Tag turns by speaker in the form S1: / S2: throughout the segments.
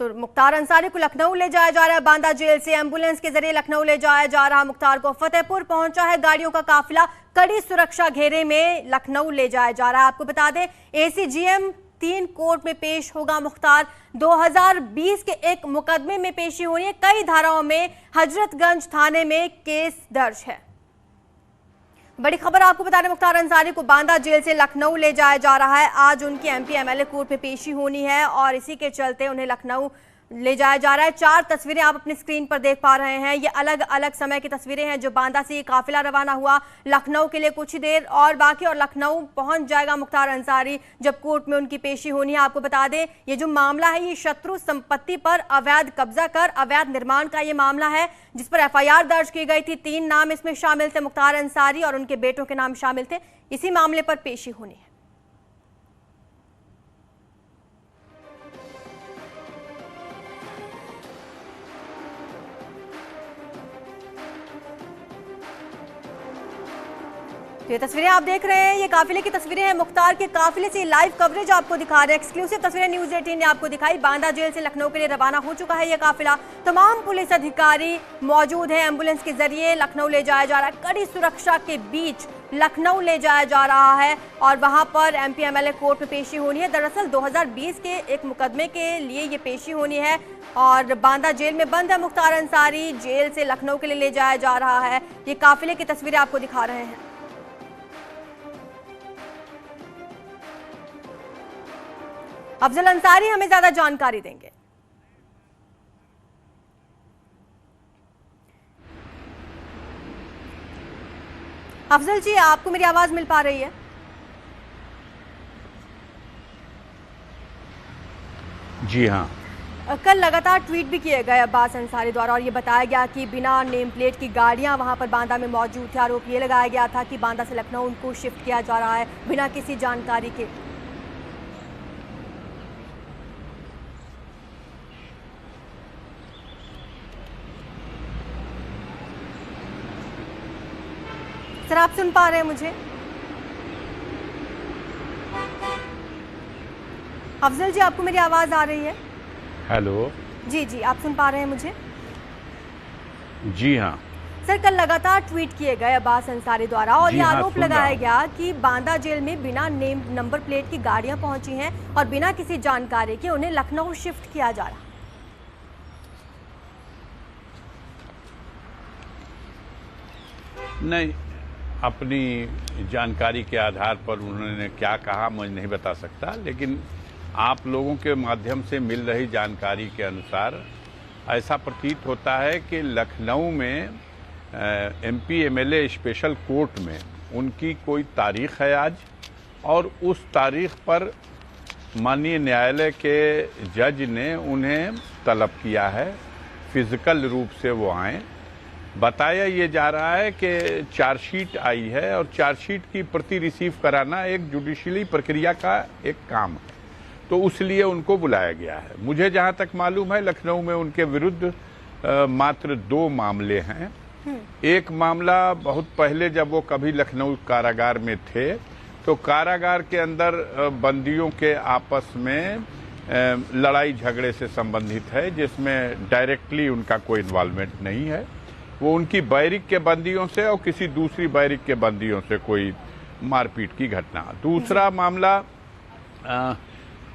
S1: तो मुख्तार अंसारी को लखनऊ ले जाया जा रहा है। बांदा जेल से एम्बुलेंस के जरिए लखनऊ ले जाया जा रहा मुख्तार को। फतेहपुर पहुंचा है गाड़ियों का काफिला, कड़ी सुरक्षा घेरे में लखनऊ ले जाया जा रहा है। आपको बता दें ACGM 3 कोर्ट में पेश होगा मुख्तार। 2020 के एक मुकदमे में पेशी हुई है। कई धाराओं में हजरतगंज थाने में केस दर्ज है। बड़ी खबर आपको बता दें, मुख्तार अंसारी को बांदा जेल से लखनऊ ले जाया जा रहा है। आज उनकी MP MLA कोर्ट में पेशी होनी है और इसी के चलते उन्हें लखनऊ ले जाया जा रहा है। 4 तस्वीरें आप अपनी स्क्रीन पर देख पा रहे हैं। ये अलग अलग समय की तस्वीरें हैं जो बांदा से ये काफिला रवाना हुआ लखनऊ के लिए कुछ ही देर और बाकी, और लखनऊ पहुंच जाएगा मुख्तार अंसारी जब कोर्ट में उनकी पेशी होनी है। आपको बता दें ये जो मामला है ये शत्रु संपत्ति पर अवैध कब्जा कर अवैध निर्माण का ये मामला है जिस पर FIR दर्ज की गई थी। 3 नाम इसमें शामिल थे, मुख्तार अंसारी और उनके बेटों के नाम शामिल थे। इसी मामले पर पेशी होनी है। ये तस्वीरें आप देख रहे हैं, ये काफिले की तस्वीरें हैं। मुख्तार के काफिले से लाइव कवरेज आपको दिखा रहे हैं। एक्सक्लूसिव तस्वीरें न्यूज़ 18 ने आपको दिखाई। बांदा जेल से लखनऊ के लिए रवाना हो चुका है ये काफिला। तमाम पुलिस अधिकारी मौजूद हैं। एम्बुलेंस के जरिए लखनऊ ले जाया जा रहा है। कड़ी सुरक्षा के बीच लखनऊ ले जाया जा रहा है और वहां पर MP MLA कोर्ट में पेशी होनी है। दरअसल 2020 के एक मुकदमे के लिए ये पेशी होनी है और बांदा जेल में बंद है मुख्तार अंसारी। जेल से लखनऊ के लिए ले जाया जा रहा है। ये काफिले की तस्वीरें आपको दिखा रहे हैं। अफजल अंसारी हमें ज्यादा जानकारी देंगे। अफजल जी, आपको मेरी आवाज मिल पा रही है?
S2: जी हाँ।
S1: कल लगातार ट्वीट भी किए गए अब्बास अंसारी द्वारा और ये बताया गया कि बिना नेम प्लेट की गाड़ियां वहां पर बांदा में मौजूद थी। आरोप ये लगाया गया था कि बांदा से लखनऊ उनको शिफ्ट किया जा रहा है बिना किसी जानकारी के। सर, आप सुन पा रहे हैं मुझे? अफजल जी, आपको मेरी आवाज आ रही है?
S2: हेलो।
S1: जी जी, आप सुन पा रहे हैं मुझे?
S2: जी हाँ।
S1: सर, कल लगातार ट्वीट किए गए अब्बास अंसारी द्वारा और ये आरोप लगाया गया कि बांदा जेल में बिना नेम नंबर प्लेट की गाड़ियां पहुंची हैं और बिना किसी जानकारी के उन्हें लखनऊ शिफ्ट किया जा रहा।
S2: नहीं, अपनी जानकारी के आधार पर उन्होंने क्या कहा मुझे नहीं बता सकता, लेकिन आप लोगों के माध्यम से मिल रही जानकारी के अनुसार ऐसा प्रतीत होता है कि लखनऊ में MP MLA स्पेशल कोर्ट में उनकी कोई तारीख है आज और उस तारीख पर माननीय न्यायालय के जज ने उन्हें तलब किया है फिजिकल रूप से वो आए। बताया ये जा रहा है कि चार्जशीट आई है और चार्जशीट की प्रति रिसीव कराना एक जुडिशियली प्रक्रिया का एक काम है, तो उसलिए उनको बुलाया गया है। मुझे जहां तक मालूम है लखनऊ में उनके विरुद्ध मात्र 2 मामले हैं। एक मामला बहुत पहले जब वो कभी लखनऊ कारागार में थे तो कारागार के अंदर बंदियों के आपस में लड़ाई झगड़े से संबंधित है जिसमें डायरेक्टली उनका कोई इन्वॉल्वमेंट नहीं है। वो उनकी बैरिक के बंदियों से और किसी दूसरी बैरिक के बंदियों से कोई मारपीट की घटना। दूसरा मामला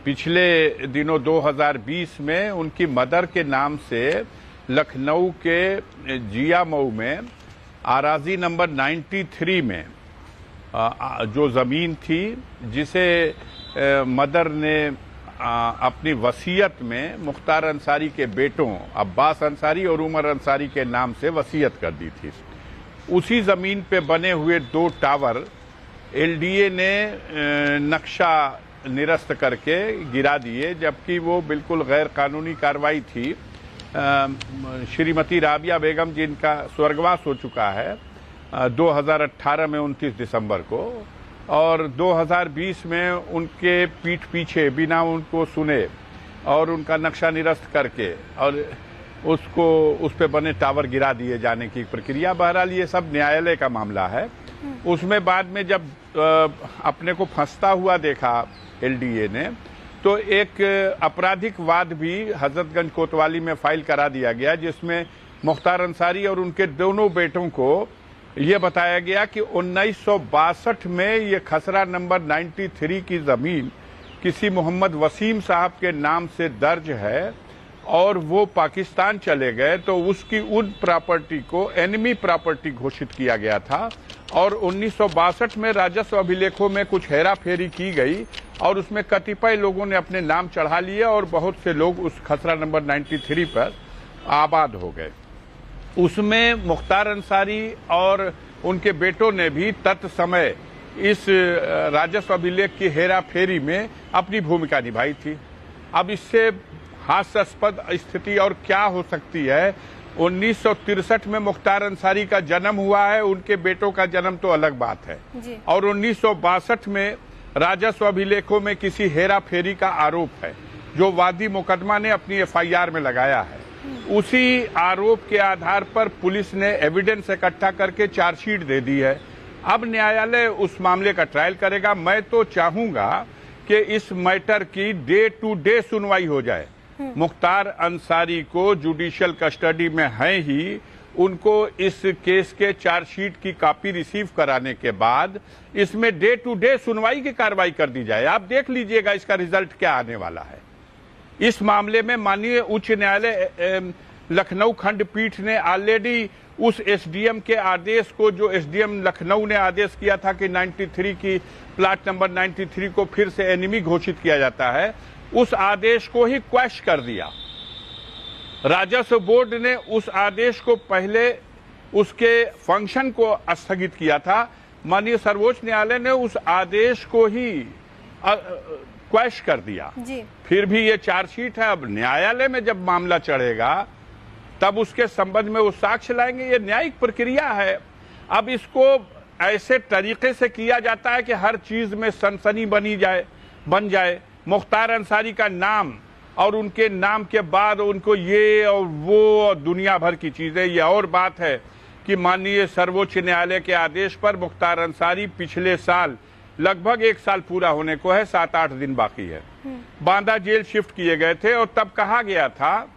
S2: पिछले दिनों 2020 में उनकी मदर के नाम से लखनऊ के जिया मऊ में आराजी नंबर 93 में जो ज़मीन थी जिसे मदर ने अपनी वसीयत में मुख्तार अंसारी के बेटों अब्बास अंसारी और उमर अंसारी के नाम से वसीयत कर दी थी। उसी ज़मीन पे बने हुए 2 टावर LDA ने नक्शा निरस्त करके गिरा दिए, जबकि वो बिल्कुल गैर कानूनी कार्रवाई थी। श्रीमती राबिया बेगम जिनका स्वर्गवास हो चुका है 2018 में 29 दिसंबर को, और 2020 में उनके पीठ पीछे बिना उनको सुने और उनका नक्शा निरस्त करके और उसको उस पे बने टावर गिरा दिए जाने की प्रक्रिया। बहरहाल ये सब न्यायालय का मामला है। उसमें बाद में जब अपने को फंसता हुआ देखा LDA ने तो एक आपराधिक वाद भी हजरतगंज कोतवाली में फाइल करा दिया गया, जिसमें मुख्तार अंसारी और उनके दोनों बेटों को ये बताया गया कि 1962 में ये खसरा नंबर 93 की जमीन किसी मोहम्मद वसीम साहब के नाम से दर्ज है और वो पाकिस्तान चले गए, तो उसकी उन प्रॉपर्टी को एनिमी प्रॉपर्टी घोषित किया गया था और 1962 में राजस्व अभिलेखों में कुछ हेरा फेरी की गई और उसमें कतिपय लोगों ने अपने नाम चढ़ा लिए और बहुत से लोग उस खसरा नंबर 93 पर आबाद हो गए। उसमें मुख्तार अंसारी और उनके बेटों ने भी तत्समय इस राजस्व अभिलेख की हेरा फेरी में अपनी भूमिका निभाई थी। अब इससे हास्यास्पद स्थिति और क्या हो सकती है। 1963 में मुख्तार अंसारी का जन्म हुआ है, उनके बेटों का जन्म तो अलग बात है जी। और 1962 में राजस्व अभिलेखों में किसी हेरा फेरी का आरोप है जो वादी मुकदमा ने अपनी एफआईआर में लगाया है। उसी आरोप के आधार पर पुलिस ने एविडेंस इकट्ठा करके चार्जशीट दे दी है। अब न्यायालय उस मामले का ट्रायल करेगा। मैं तो चाहूंगा कि इस मैटर की डे टू डे सुनवाई हो जाए। मुख्तार अंसारी को जुडिशियल कस्टडी में है ही, उनको इस केस के चार्जशीट की कॉपी रिसीव कराने के बाद इसमें डे टू डे सुनवाई की कार्रवाई कर दी जाए। आप देख लीजिएगा इसका रिजल्ट क्या आने वाला है। इस मामले में माननीय उच्च न्यायालय लखनऊ खंडपीठ ने ऑलरेडी उस एसडीएम के आदेश को, जो एसडीएम लखनऊ ने आदेश किया था कि 93 की प्लाट नंबर 93 को फिर से एनिमी घोषित किया जाता है, उस आदेश को ही क्वैश कर दिया। राजस्व बोर्ड ने उस आदेश को पहले उसके फंक्शन को स्थगित किया था। माननीय सर्वोच्च न्यायालय ने उस आदेश को ही क्वैश कर दिया जी। फिर भी ये चार्जशीट है। अब न्यायालय में जब मामला चढ़ेगा तब उसके संबंध में वो साक्ष्य लाएंगे। ये न्यायिक प्रक्रिया है। अब इसको ऐसे तरीके से किया जाता है कि हर चीज में सनसनी बन जाए। मुख्तार अंसारी का नाम और उनके नाम के बाद उनको ये और वो और दुनिया भर की चीजें। ये और बात है कि माननीय सर्वोच्च न्यायालय के आदेश पर मुख्तार अंसारी पिछले साल, लगभग 1 साल पूरा होने को है, 7-8 दिन बाकी है, बांदा जेल शिफ्ट किए गए थे और तब कहा गया था,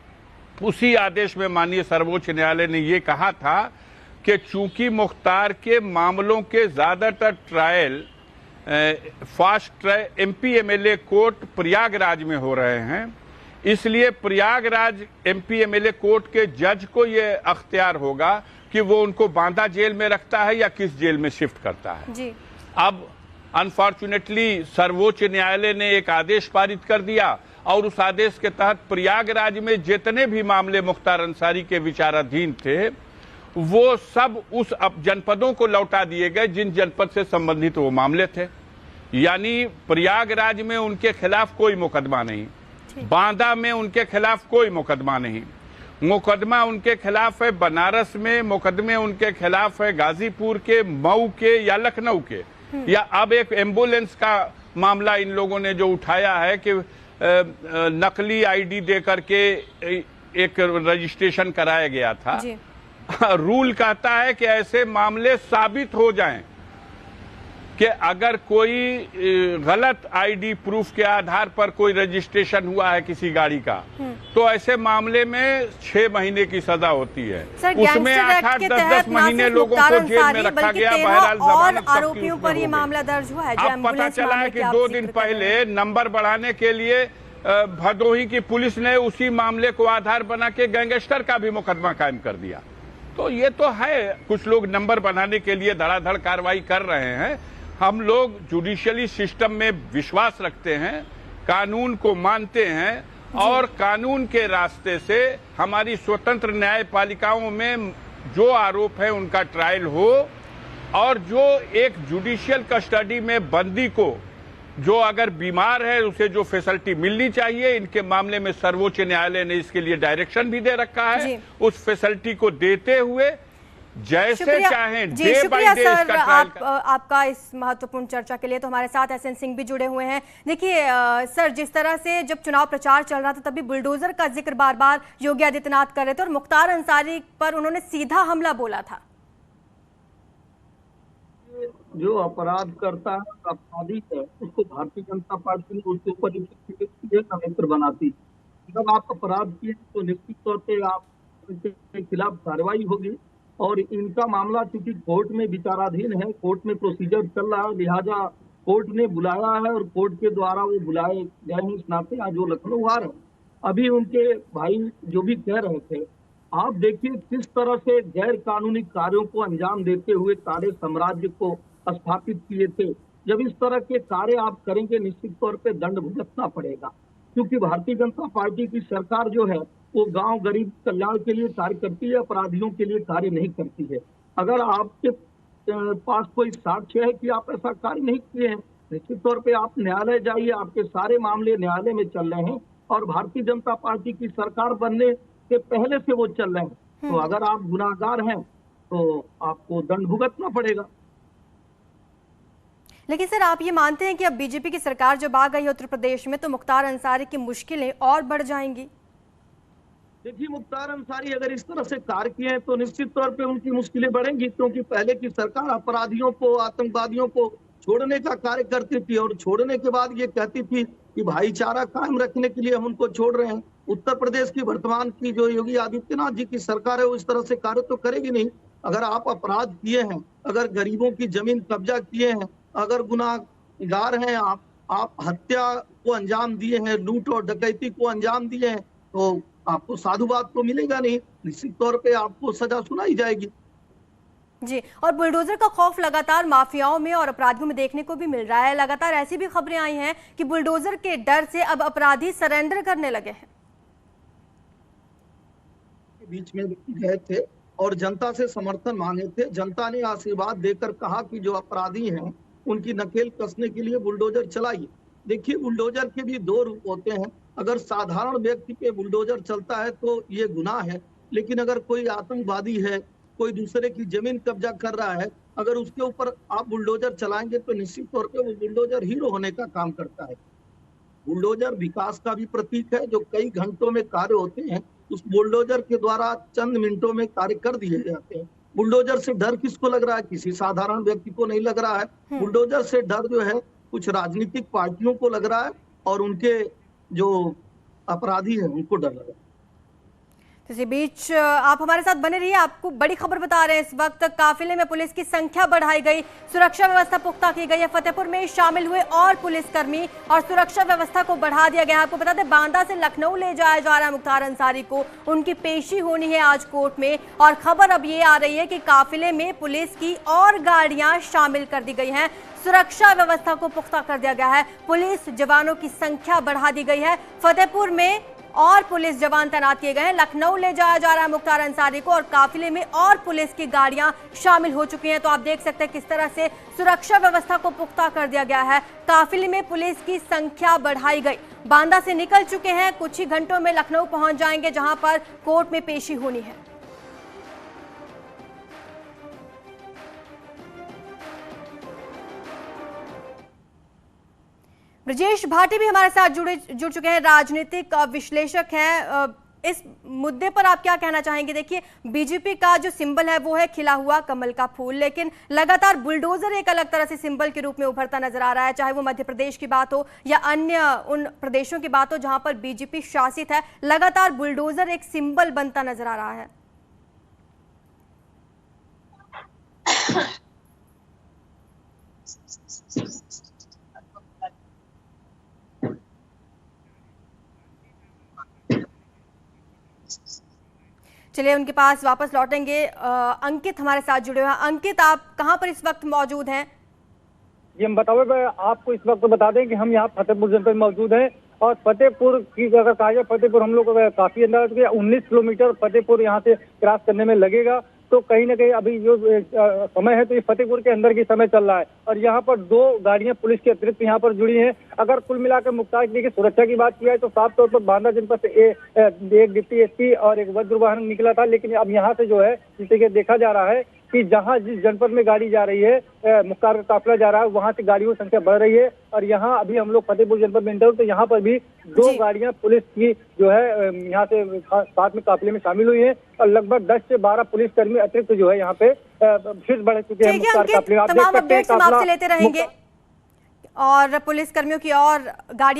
S2: उसी आदेश में माननीय सर्वोच्च न्यायालय ने ये कहा था कि चूंकि मुख्तार के मामलों के ज्यादातर trial fast track MP MLA court Prayagraj में हो रहे हैं, इसलिए प्रयागराज एमपी एमएलए कोर्ट के जज को ये अख्तियार होगा कि वो उनको बांदा जेल में रखता है या किस जेल में शिफ्ट करता है जी। अब अनफॉर्चुनेटली सर्वोच्च न्यायालय ने एक आदेश पारित कर दिया और उस आदेश के तहत प्रयागराज में जितने भी मामले मुख्तार अंसारी के विचाराधीन थे वो सब उस जनपदों को लौटा दिए गए जिन जनपद से संबंधित वो मामले थे। यानी प्रयागराज में उनके खिलाफ कोई मुकदमा नहीं, बांदा में उनके खिलाफ कोई मुकदमा नहीं, मुकदमा उनके खिलाफ है बनारस में, मुकदमे उनके खिलाफ है गाजीपुर के, मऊ के या लखनऊ के, या अब एक एम्बुलेंस का मामला इन लोगों ने जो उठाया है कि नकली आईडी देकर के एक रजिस्ट्रेशन कराया गया था। रूल कहता है कि ऐसे मामले साबित हो जाएं कि अगर कोई गलत आईडी प्रूफ के आधार पर कोई रजिस्ट्रेशन हुआ है किसी गाड़ी का, तो ऐसे मामले में 6 महीने की सजा होती है। उसमें 8-8, 10-10 महीने लोगों को जेल में रखा गया। बहरहाल जमानत
S1: आरोपियों पर ये मामला दर्ज हुआ है।
S2: अब पता चला है कि 2 दिन पहले नंबर बढ़ाने के लिए भदोही की पुलिस ने उसी मामले को आधार बना के गैंगस्टर का भी मुकदमा कायम कर दिया। तो ये तो है, कुछ लोग नंबर बनाने के लिए धड़ाधड़ कार्रवाई कर रहे हैं। हम लोग जुडिशियली सिस्टम में विश्वास रखते हैं, कानून को मानते हैं और कानून के रास्ते से हमारी स्वतंत्र न्यायपालिकाओं में जो आरोप है उनका ट्रायल हो और जो एक जुडिशियल कस्टडी में बंदी को जो अगर बीमार है उसे जो फैसिलिटी मिलनी चाहिए, इनके मामले में सर्वोच्च न्यायालय ने इसके लिए डायरेक्शन भी दे रखा है। उस फैसिलिटी को देते हुए जैसे चाहें डे बाय डे इसका ट्रायल।
S1: आपका इस महत्वपूर्ण चर्चा के लिए तो हमारे साथ एसएन सिंह भी जुड़े हुए हैं। देखिए सर, जिस तरह से जब चुनाव प्रचार चल रहा था तभी बुलडोजर का जिक्र बार बार योगी आदित्यनाथ कर रहे थे और मुख्तार अंसारी पर उन्होंने सीधा हमला बोला था।
S3: जो अपराध करता है, अपराधी है, उसको भारतीय जनता पार्टी ने उसके ऊपर एक मित्र बनाती। जब आप अपराध किए तो निश्चित तौर पे आप के खिलाफ कार्रवाई होगी। और इनका मामला चूंकि कोर्ट में विचाराधीन है, कोर्ट में प्रोसीजर चल रहा है, लिहाजा कोर्ट ने बुलाया है और कोर्ट के द्वारा वो बुलाए गए हैं। इस नाते आज जो लखनऊ आ रहे हैं, अभी उनके भाई जो भी कह रहे थे, आप देखिए किस तरह से गैर कानूनी कार्यों को अंजाम देते हुए सारे साम्राज्य को स्थापित किए थे। जब इस तरह के कार्य आप करेंगे, निश्चित तौर पे दंड भुगतना पड़ेगा, क्योंकि भारतीय जनता पार्टी की सरकार जो है वो गांव गरीब कल्याण के लिए कार्य करती है, अपराधियों के लिए कार्य नहीं करती है। अगर आपके पास कोई साक्ष्य है कि आप ऐसा कार्य नहीं किए हैं, निश्चित तौर पे आप न्यायालय जाइए, आपके सारे मामले न्यायालय में चल रहे हैं और भारतीय जनता पार्टी की सरकार बनने से पहले से वो चल रहे हैं। तो अगर आप गुनाहगार हैं तो आपको दंड भुगतना पड़ेगा।
S1: लेकिन सर, आप ये मानते हैं कि अब बीजेपी की सरकार जब आ गई है उत्तर प्रदेश में तो मुख्तार अंसारी की मुश्किलें और बढ़ जाएंगी?
S3: देखिए, मुख्तार अंसारी अगर इस तरह से कार्य किए हैं तो निश्चित तौर पे उनकी मुश्किलें बढ़ेंगी, क्योंकि पहले की सरकार अपराधियों को, आतंकवादियों को छोड़ने का कार्य करती थी और छोड़ने के बाद ये कहती थी कि भाईचारा कायम रखने के लिए हम उनको छोड़ रहे हैं। उत्तर प्रदेश की वर्तमान की जो योगी आदित्यनाथ जी की सरकार है वो इस तरह से कार्य तो करेगी नहीं। अगर आप अपराध किए हैं, अगर गरीबों की जमीन कब्जा किए हैं, अगर गुनाहगार हैं आप हत्या को अंजाम दिए हैं, लूट और डकैती को अंजाम दिए हैं, तो आपको साधुवाद तो मिलेगा नहीं, निश्चित तौर पे आपको सजा सुनाई जाएगी।
S1: जी, और बुलडोजर का खौफ लगातार माफियाओं में और अपराधियों में देखने को भी मिल रहा है। लगातार ऐसी भी खबरें आई हैं कि बुलडोजर के डर से अब अपराधी सरेंडर करने लगे हैं।
S3: बीच में गए थे और जनता से समर्थन मांगे थे। जनता ने आशीर्वाद देकर कहा कि जो अपराधी हैं उनकी नकेल कसने के लिए बुलडोजर चलाइए। देखिए, बुलडोजर के भी दो रूप होते हैं। अगर साधारण व्यक्ति पे बुलडोजर चलता है तो ये गुनाह है, लेकिन अगर कोई आतंकवादी है, कोई दूसरे की जमीन कब्जा कर रहा है, अगर उसके ऊपर आप बुलडोजर चलाएंगे तो निश्चित तौर पे वो बुलडोजर हीरो होने का काम करता है। बुलडोजर विकास का भी प्रतीक है। जो कई घंटों में कार्य होते हैं उस बुलडोजर के द्वारा चंद मिनटों में कार्य कर दिए जाते हैं। बुलडोजर से डर किसको लग रहा है? किसी साधारण व्यक्ति को नहीं लग रहा है। बुलडोजर से डर जो है कुछ राजनीतिक पार्टियों को लग रहा है और उनके जो अपराधी हैं उनको डर लग रहा है।
S1: इसी बीच आप हमारे साथ बने रहिए, आपको बड़ी खबर बता रहे हैं। इस वक्त काफिले में पुलिस की संख्या बढ़ाई गई, सुरक्षा व्यवस्था पुख्ता की गई है। फतेहपुर में शामिल हुए और पुलिसकर्मी और सुरक्षा व्यवस्था को बढ़ा दिया गया है। आपको बता दें, बांदा से लखनऊ ले जाया जा रहा है मुख्तार अंसारी को। उनकी पेशी होनी है आज कोर्ट में और खबर अब ये आ रही है कि काफिले में पुलिस की और गाड़ियां शामिल कर दी गई हैं। सुरक्षा व्यवस्था को पुख्ता कर दिया गया है, पुलिस जवानों की संख्या बढ़ा दी गई है। फतेहपुर में और पुलिस जवान तैनात किए गए हैं। लखनऊ ले जाया जा रहा है मुख्तार अंसारी को और काफिले में और पुलिस की गाड़ियां शामिल हो चुकी हैं। तो आप देख सकते हैं किस तरह से सुरक्षा व्यवस्था को पुख्ता कर दिया गया है। काफिले में पुलिस की संख्या बढ़ाई गई। बांदा से निकल चुके हैं, कुछ ही घंटों में लखनऊ पहुंच जाएंगे जहां पर कोर्ट में पेशी होनी है। ब्रजेश भाटी भी हमारे साथ जुड़ चुके हैं, राजनीतिक विश्लेषक हैं। इस मुद्दे पर आप क्या कहना चाहेंगे? देखिए, बीजेपी का जो सिंबल है वो है खिला हुआ कमल का फूल, लेकिन लगातार बुलडोजर एक अलग तरह से सिंबल के रूप में उभरता नजर आ रहा है। चाहे वो मध्य प्रदेश की बात हो या अन्य उन प्रदेशों की बात हो जहां पर बीजेपी शासित है, लगातार बुलडोजर एक सिंबल बनता नजर आ रहा है। चलिए उनके पास वापस लौटेंगे। अंकित हमारे साथ जुड़े हुए हैं। अंकित, आप कहां पर इस वक्त मौजूद हैं?
S4: ये हम बताओ, आपको इस वक्त बता दें कि हम यहाँ फतेहपुर जनपद में मौजूद हैं और फतेहपुर की अगर कहा जाए, फतेहपुर हम लोग काफी अंदाज किया 19 किलोमीटर फतेहपुर यहाँ से क्रॉस करने में लगेगा। तो कहीं ना कहीं अभी जो समय है तो ये फतेहपुर के अंदर की समय चल रहा है और यहाँ पर 2 गाड़ियां पुलिस के अतिरिक्त यहाँ पर जुड़ी हैं। अगर कुल मिलाकर मुख्तार की सुरक्षा की बात की जाए तो साफ तौर पर बांदा जनपद से एक डिप्टी एसपी और एक वज्र वाहन निकला था, लेकिन अब यहाँ से जो है जिसे देखा जा रहा है कि जहां जिस जनपद में गाड़ी जा रही है, मुख्तार का काफिला जा रहा है, वहां से गाड़ियों की संख्या बढ़ रही है। और यहाँ अभी हम लोग फतेहपुर जनपद में इंटर तो यहाँ पर भी 2 गाड़ियां पुलिस की जो है यहाँ से साथ में काफिले में शामिल हुई है और लगभग 10 से 12 पुलिसकर्मी अतिरिक्त जो है यहाँ पे फिर बढ़ चुके हैं
S1: ठीक है
S4: मुख्तार
S1: अंकित,
S4: काफिले। आप देख
S1: तमाम
S4: सकते हैं
S1: अपडेट्स हम आपसे
S4: काफिला
S1: लेते रहेंगे और पुलिस कर्मियों की और गाड़ियां